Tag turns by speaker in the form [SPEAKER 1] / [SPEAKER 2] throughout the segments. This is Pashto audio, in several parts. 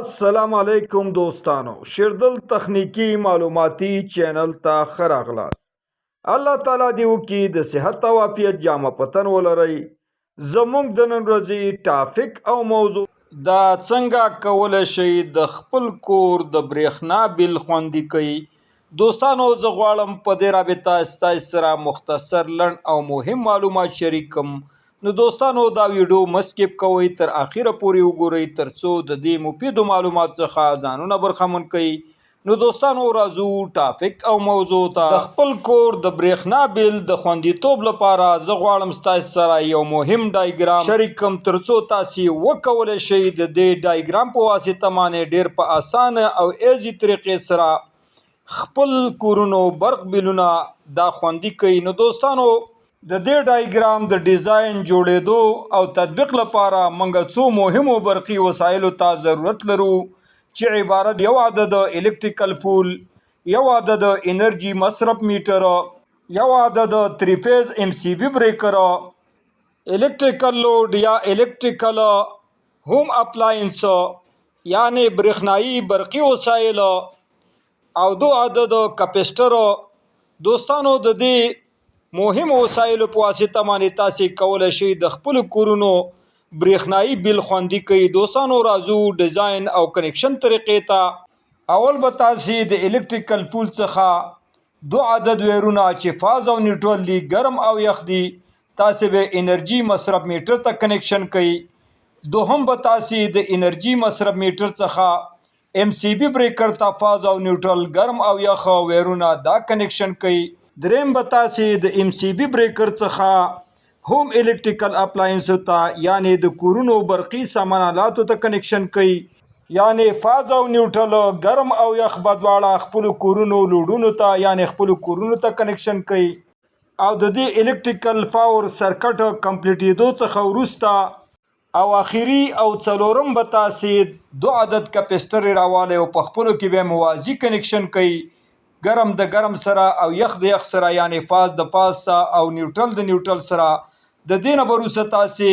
[SPEAKER 1] السلام علیکم دوستانو، شیردل تخنیکی معلوماتی چینل ته ښه راغلاست. الله تعالی دې وکړي د صحت او عافیت جامه پتن ولرئ. زموږ د نن ورځې ټاپک او موضوع دا څنګه کولی شئ د خپل کور د برېښنا بل خوندي کړئ. دوستانو زه غواړم په دې رابطه ستاسو سره مختصر لنډ او مهم معلومات شریک کړم. نو دوستانو دا ویډیو مسکیپ کوئ، تر اخره پورې وګورئ ترڅو د دې مفیدو معلومات څخه ځانونه برخمن کړئ. نو دوستانو راځو ټاپک او موضوع ته. د خپل کور د برېښنا بل د خوندیتوب لپاره زه غواړم ستاسو سره یو مهم ډایګرام شریک کړم ترڅو تاسو وکولی شئ د دې ډایګرام په واسطه باندې ډیر په اسانه او ایزي طریقې سره خپل کورونو برق بلونه دا خوندي کړئ. نو دوستانو د دې ډایګرام د ډیزاین جوړېدو او تطبیق لپاره موږ څو مهمو برقي وسایلو ته ضرورت لرو چې عبارت یو عدد الکتریکل فول، یو عدد انرژي مصرف میټر، یو عدد 3 فیز MCB بریکر، الکتریکل لوډ یا الکتریکل ہوم اپلاینس یعنی برېښنایي برقي وسایل او 2 عدد کپسټر. دوستانو د دې مهم وسایلو په واسطه باندې تاسو کولی شئ د خپل کورونو برېښنایي بل خوندي کړئ. دوستانو راځو ډیزاین او کنیکشن طریقې ته. اول به تاسو د الکتریکل فول څخه 2 عدد ویرونه چې فاز او نیوټرل دي، ګرم او یخ دي، تاسو به انرژي مصرف میټر ته کنیکشن کړئ. دوهم به تاسو د انرژي مصرف میټر څخه MCB بریکر ته فاز او نیوټرل ګرم او یخ ویرونه دا کنیکشن کړئ. دریم به تاسو د MCB بریکر څخه ہوم الکتریکل اپلاینس ته یعنی د کورونو برقي سامان آلاتو ته کنیکشن کړئ. یعنی فاز او نیوټرل ګرم او یخ به دواړه خپل کورونو لوډونو ته یعنی خپل کورونو ته کنیکشن کړئ. او د دې الکتریکل پاور سرکټ کمپلیټېدو څخه وروسته او اخیری او څلورم به تاسو 2 عدد کپسټر راوالی او په خپلو کې به موازي کنیکشن کړئ. ګرم د ګرم سره او یخ د یخ سره یعنی فاز د فاز سره او نیوټرل د نیوټرل سره. د دې نه وروسته تاسو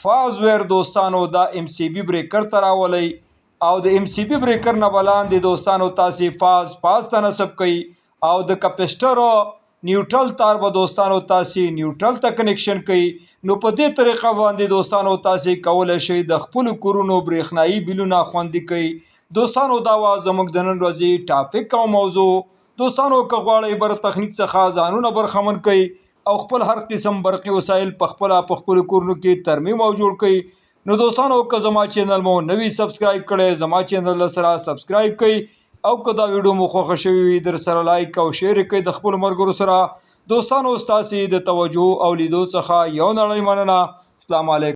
[SPEAKER 1] فاز ویر دوستانو دا MCB بریکر ته راولئ او د MCB بریکر نه ولاندې دوستانو تاسو فاز ته نصب کړئ او د کپسټر نیوټرل تار به دوستانو تاسو نیوټرل ته کنیکشن کړئ. نو په دې طریقه باندې دوستانو تاسو کولی شئ د خپل کورونو برېښنایي بلونه خوندي کړئ. دوستانو دا وه زموږ د نن ورځې ټاپک او موضوع. دوستانو که غواړئ برق تخنیک څخه ځانونه برخمن کړئ او خپل هر قسم برقي وسایل په خپل کورونو کې ترمیم او جوړ کړئ. نو دوستانو که زما چینل مو نوی سبسکرایب کړئ زما چینل سره سبسکرایب کړئ او که دا ویډیو مو خوښه شوې وي در سره لایک او شیر کړئ د خپل ملګرو سره. دوستانو ستاسو د توجه او لیدو څخه یو نړۍ مننه. السلام علیکم.